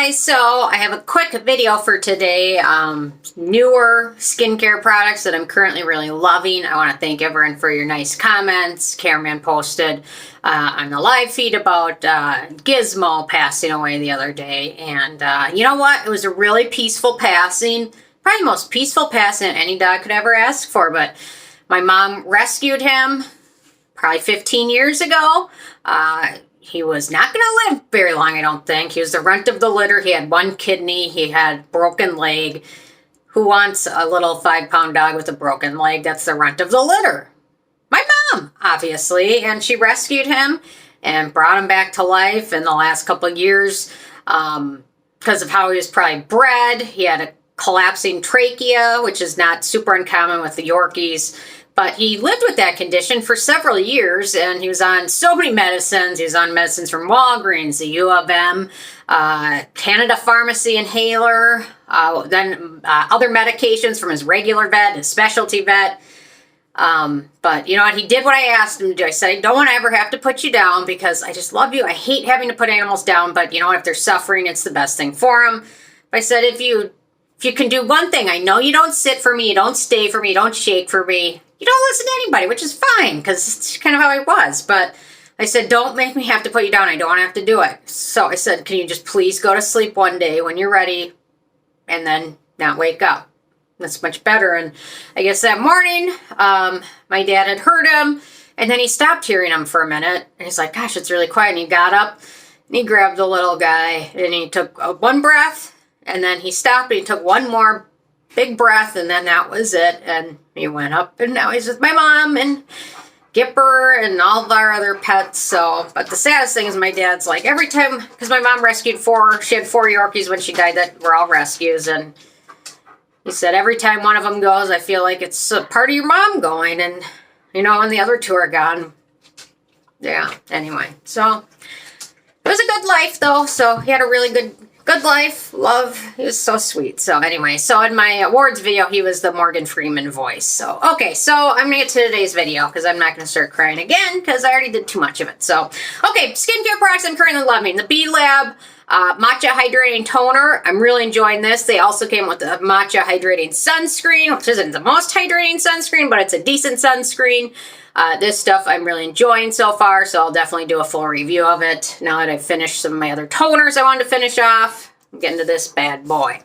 guys, so I have a quick video for today. Newer skincare products that I'm currently really loving. I want to thank everyone for your nice comments. Cameraman posted on the live feed about Gizmo passing away the other day. And you know what? It was a really peaceful passing. Probably the most peaceful passing any dog could ever ask for. But my mom rescued him probably 15 years ago. He was not going to live very long, I don't think. He was the runt of the litter. He had one kidney. He had broken leg. Who wants a little 5-pound dog with a broken leg? That's the runt of the litter. My mom, obviously. And she rescued him and brought him back to life in the last couple of years because of how he was probably bred. He had a collapsing trachea, which is not super uncommon with the Yorkies. But he lived with that condition for several years, and he was on so many medicines. He was on medicines from Walgreens, the U of M, Canada Pharmacy inhaler, then other medications from his regular vet, his specialty vet. But you know what? He did what I asked him to do. I said, I don't want to ever have to put you down because I just love you. I hate having to put animals down, but you know what? If they're suffering, it's the best thing for them. But I said, if you can do one thing, I know you don't sit for me, you don't stay for me, you don't shake for me. You don't listen to anybody, which is fine, because it's kind of how I was. But I said, don't make me have to put you down. I don't want to have to do it. So I said, can you just please go to sleep one day when you're ready and then not wake up? That's much better. And I guess that morning, my dad had heard him, and then he stopped hearing him for a minute. And he's like, gosh, it's really quiet. And he got up, and he grabbed the little guy, and he took one breath, and then he stopped, and he took one more big breath, and then that was it. And he went up, and now he's with my mom and Gipper and all of our other pets. So, but the saddest thing is my dad's like, every time, because my mom rescued she had 4 Yorkies when she died that were all rescues, and he said, every time one of them goes, I feel like it's a part of your mom going, and, you know, when the other 2 are gone. Yeah, anyway, so it was a good life, though, so he had a really good life, love. He was so sweet. So anyway, so in my awards video, he was the Morgan Freeman voice. So, okay, so I'm going to get to today's video because I'm not going to start crying again because I already did too much of it. So, okay, skincare products I'm currently loving. The B Lab Matcha Hydrating Toner. I'm really enjoying this. They also came with the Matcha Hydrating Sunscreen, which isn't the most hydrating sunscreen, but it's a decent sunscreen. This stuff I'm really enjoying so far, so I'll definitely do a full review of it now that I've finished some of my other toners I wanted to finish off. I'm getting to this bad boy.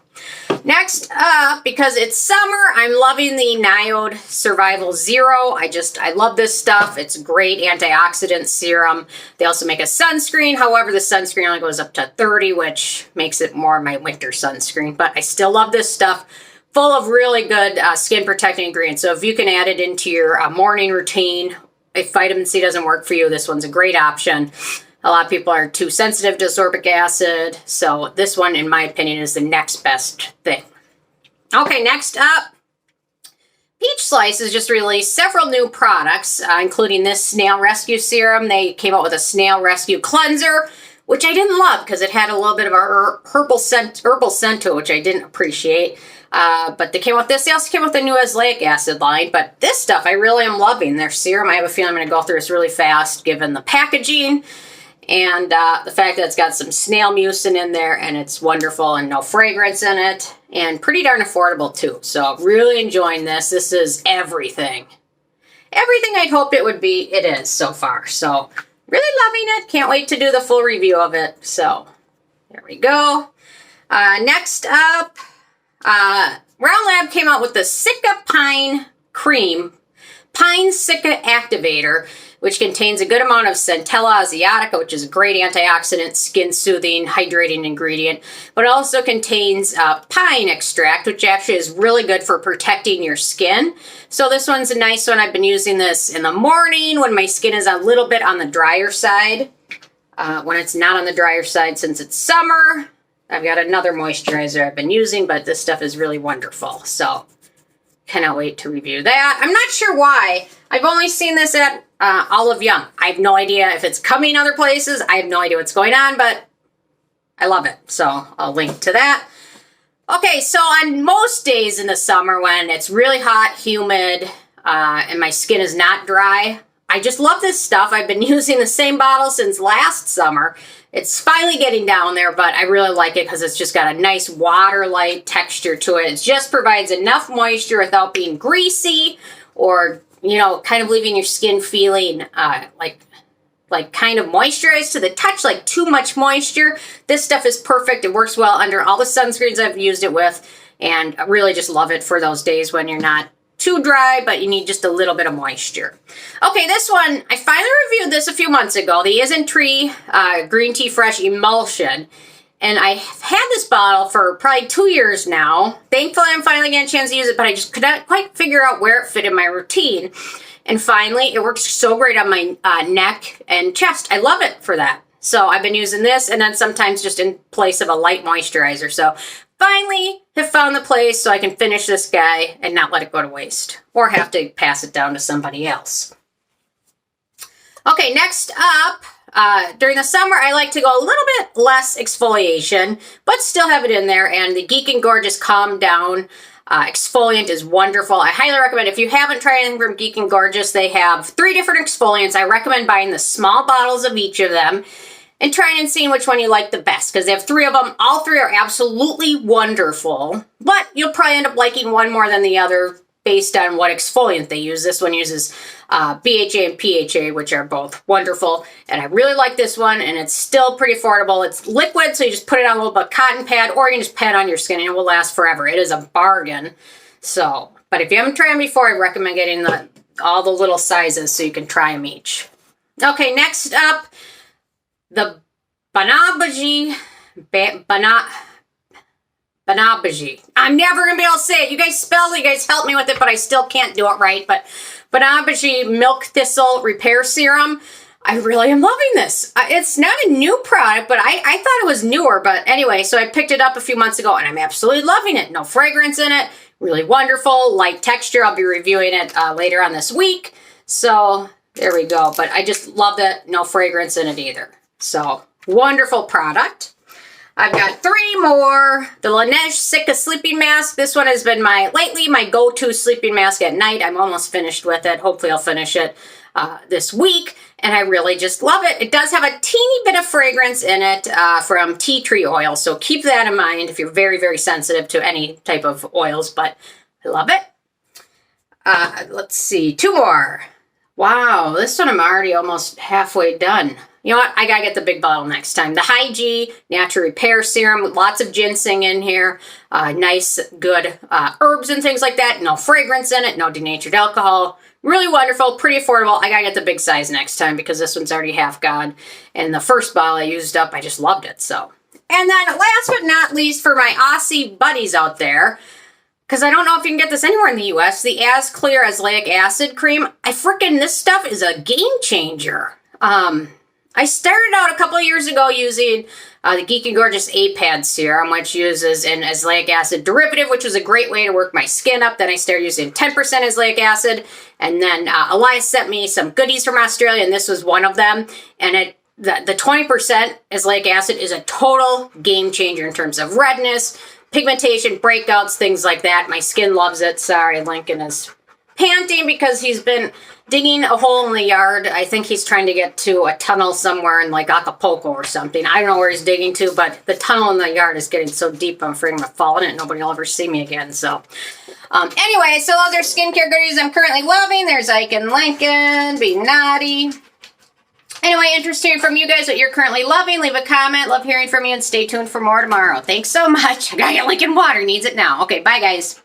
Next up, because it's summer, I'm loving the NIOD Survival Zero. I love this stuff. It's a great antioxidant serum. They also make a sunscreen. However, the sunscreen only goes up to 30, which makes it more my winter sunscreen. But I still love this stuff. Full of really good skin protecting ingredients. So if you can add it into your morning routine, if vitamin C doesn't work for you, this one's a great option. A lot of people are too sensitive to ascorbic acid. So this one, in my opinion, is the next best thing. Okay, next up. Peach Slice has just released several new products, including this Snail Rescue Serum. They came out with a Snail Rescue Cleanser, which I didn't love because it had a little bit of a herbal scent to it, which I didn't appreciate. But they came with this. They also came with the new Azelaic acid line. But this stuff I really am loving. Their serum, I have a feeling I'm going to go through this really fast given the packaging and the fact that it's got some snail mucin in there and it's wonderful and no fragrance in it. And pretty darn affordable too. So really enjoying this. This is everything. Everything I'd hoped it would be, it is so far. So really loving it. Can't wait to do the full review of it. So there we go. Next up. Round Lab came out with the Cica Pine Cream, Pine Cica Activator, which contains a good amount of Centella asiatica, which is a great antioxidant, skin-soothing, hydrating ingredient, but it also contains pine extract, which actually is really good for protecting your skin. So this one's a nice one. I've been using this in the morning when my skin is a little bit on the drier side. When it's not on the drier side since it's summer. I've got another moisturizer I've been using, but this stuff is really wonderful. So, cannot wait to review that. I'm not sure why. I've only seen this at Olive Young. I have no idea if it's coming other places. I have no idea what's going on, but I love it. So, I'll link to that. Okay, so on most days in the summer when it's really hot, humid, and my skin is not dry, I just love this stuff. I've been using the same bottle since last summer. It's finally getting down there, but I really like it because it's just got a nice water-like texture to it. It just provides enough moisture without being greasy or, you know, kind of leaving your skin feeling like kind of moisturized to the touch, like too much moisture. This stuff is perfect. It works well under all the sunscreens I've used it with, and I really just love it for those days when you're not too dry, but you need just a little bit of moisture. Okay, this one, I finally reviewed this a few months ago, the Isntree Green Tea Fresh Emulsion. And I've had this bottle for probably 2 years now. Thankfully, I'm finally getting a chance to use it, but I just could not quite figure out where it fit in my routine. And finally, it works so great on my neck and chest. I love it for that. So I've been using this, and then sometimes just in place of a light moisturizer. So finally have found the place so I can finish this guy and not let it go to waste or have to pass it down to somebody else. Okay, next up, during the summer, I like to go a little bit less exfoliation, but still have it in there. And the Geek and Gorgeous Calm Down exfoliant is wonderful. I highly recommend, if you haven't tried anything from Geek and Gorgeous, they have 3 different exfoliants. I recommend buying the small bottles of each of them and trying and seeing which one you like the best, because they have 3 of them. All 3 are absolutely wonderful, but you'll probably end up liking one more than the other based on what exfoliant they use. This one uses BHA and PHA, which are both wonderful, and I really like this one, and it's still pretty affordable. It's liquid, so you just put it on a little bit of cotton pad, or you can just pat on your skin, and it will last forever. It is a bargain. So, but if you haven't tried them before, I recommend getting all the little sizes so you can try them each. Okay, next up, the Banabaji, Banabaji. I'm never going to be able to say it. You guys spell it, you guys help me with it, but I still can't do it right. But Banabaji Milk Thistle Repair Serum. I really am loving this. It's not a new product, but I thought it was newer. But anyway, so I picked it up a few months ago, and I'm absolutely loving it. No fragrance in it. Really wonderful. Light texture. I'll be reviewing it later on this week. So there we go. But I just love that. No fragrance in it either. So wonderful product. I've got 3 more. The Laneige Cica Sleeping Mask. This one has been lately my go-to sleeping mask at night. I'm almost finished with it. Hopefully I'll finish it this week. And I really just love it. It does have a teeny bit of fragrance in it from tea tree oil. So keep that in mind if you're very, very sensitive to any type of oils. But I love it. Let's see. 2 more. Wow. This one I'm already almost halfway done. You know what? I gotta get the big bottle next time. The Hyggee Natural Repair Serum with lots of ginseng in here. Nice, good herbs and things like that. No fragrance in it. No denatured alcohol. Really wonderful. Pretty affordable. I gotta get the big size next time because this one's already half gone. And the first bottle I used up, I just loved it. So, and then last but not least, for my Aussie buddies out there, because I don't know if you can get this anywhere in the U.S., the Azclear Azelaic Acid Cream. This stuff is a game changer. I started out a couple of years ago using the Geek and Gorgeous A-Pad Serum, which uses an azelaic acid derivative, which was a great way to work my skin up. Then I started using 10% azelaic acid, and then Elias sent me some goodies from Australia, and this was one of them. And the 20% azelaic acid is a total game changer in terms of redness, pigmentation, breakouts, things like that. My skin loves it. Sorry, Lincoln is panting because he's been digging a hole in the yard. I think he's trying to get to a tunnel somewhere in like Acapulco or something. I don't know where he's digging to, but the tunnel in the yard is getting so deep I'm afraid I'm going to fall in it. Nobody will ever see me again. So anyway, so those are skincare goodies I'm currently loving. There's Ike and Lincoln, Be Naughty. Anyway, interested in from you guys what you're currently loving. Leave a comment. Love hearing from you, and stay tuned for more tomorrow. Thanks so much. I gotta get Lincoln water. Needs it now. Okay, bye guys.